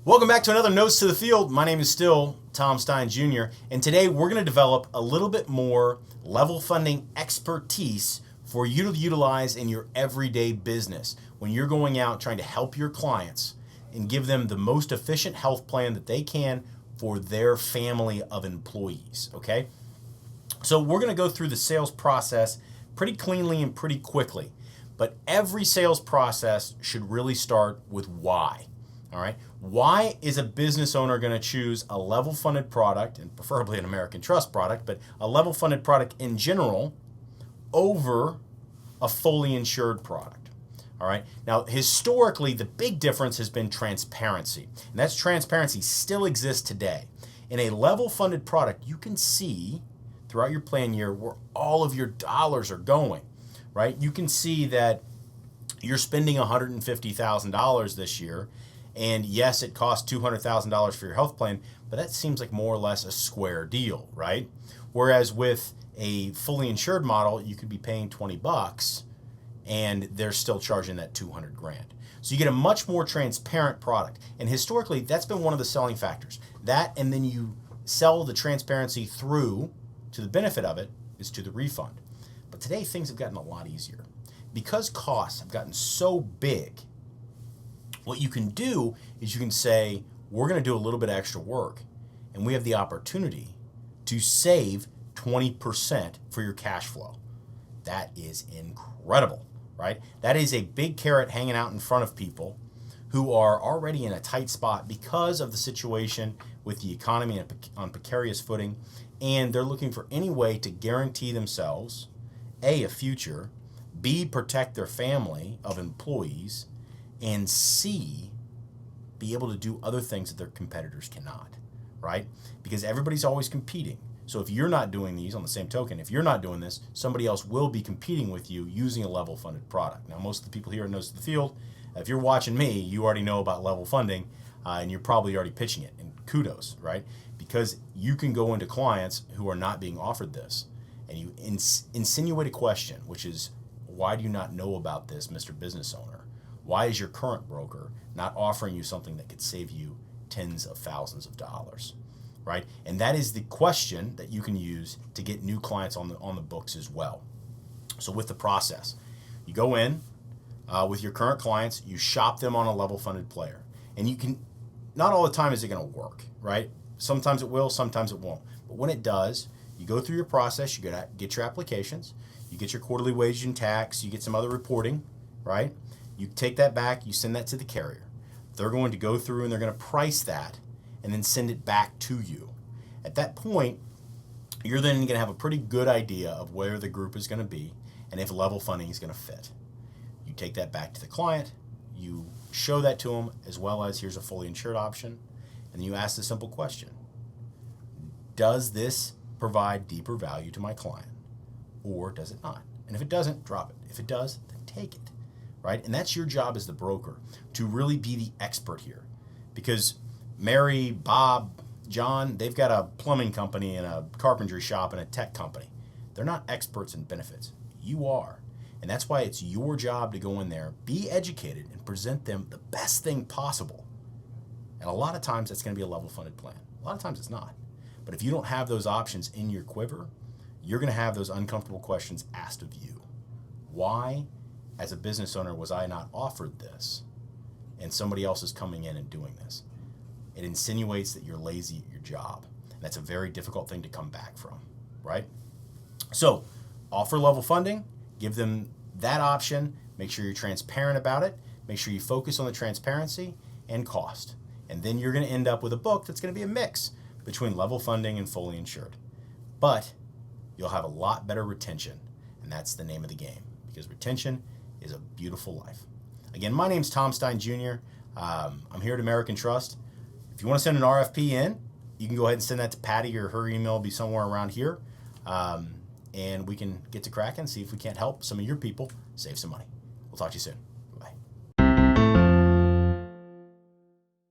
Welcome back to another Notes to the Field. My name is still Tom Stein Jr. And today we're going to develop a little bit more level funding expertise for you to utilize in your everyday business when you're going out trying to help your clients and give them the most efficient health plan that they can for their family of employees, okay? So we're going to go through the sales process pretty cleanly and pretty quickly. But every sales process should really start with why. All right. Why is a business owner going to choose a level funded product, and preferably an American Trust product, but a level funded product in general over a fully insured product? All right. Now, historically, the big difference has been transparency. And that's transparency still exists today. In a level funded product, you can see throughout your plan year where all of your dollars are going, right? You can see that you're spending $150,000 this year. And yes, it costs $200,000 for your health plan, but that seems like more or less a square deal, right? Whereas with a fully insured model, you could be paying $20 and they're still charging that 200 grand. So you get a much more transparent product. And historically, that's been one of the selling factors. That, and then you sell the transparency through to the benefit of it is to the refund. But today things have gotten a lot easier. Because costs have gotten so big, what you can do is you can say, we're going to do a little bit of extra work, and we have the opportunity to save 20% for your cash flow. That is incredible, right? That is a big carrot hanging out in front of people who are already in a tight spot because of the situation with the economy on precarious footing, and they're looking for any way to guarantee themselves, A, a future, B, protect their family of employees, and C, be able to do other things that their competitors cannot, right? Because everybody's always competing. So if you're not doing these, on the same token, if you're not doing this, somebody else will be competing with you using a level funded product. Now, most of the people here at Notes to the Field, if you're watching me, you already know about level funding, and you're probably already pitching it. And kudos, right? Because you can go into clients who are not being offered this, and you insinuate a question, which is, why do you not know about this, Mr. Business Owner? Why is your current broker not offering you something that could save you tens of thousands of dollars, right? And that is the question that you can use to get new clients on the books as well. So with the process, you go in with your current clients, you shop them on a level funded player. And you can, not all the time is it going to work, right? Sometimes it will, sometimes it won't. But when it does, you go through your process, you get your applications, you get your quarterly wage and tax, you get some other reporting, right? You take that back, you send that to the carrier. They're going to go through and they're going to price that and then send it back to you. At that point, you're then going to have a pretty good idea of where the group is going to be and if level funding is going to fit. You take that back to the client, you show that to them as well as here's a fully insured option, and then you ask the simple question: does this provide deeper value to my client or does it not? And if it doesn't, drop it. If it does, then take it. Right? And that's your job as the broker, to really be the expert here. Because Mary, Bob, John, they've got a plumbing company and a carpentry shop and a tech company. They're not experts in benefits. You are. And that's why it's your job to go in there, be educated, and present them the best thing possible. And a lot of times that's going to be a level funded plan. A lot of times it's not. But if you don't have those options in your quiver, you're going to have those uncomfortable questions asked of you. Why, as a business owner, was I not offered this and somebody else is coming in and doing this? It insinuates that you're lazy at your job. And that's a very difficult thing to come back from, right? So offer level funding, give them that option, make sure you're transparent about it, make sure you focus on the transparency and cost. And then you're going to end up with a book that's going to be a mix between level funding and fully insured. But you'll have a lot better retention, and that's the name of the game, because retention is a beautiful life. Again, my name's Tom Stein Jr. I'm here at American Trust. If you want to send an RFP in, you can go ahead and send that to Patty, or her email will be somewhere around here. And we can get to cracking, see if we can't help some of your people save some money. We'll talk to you soon.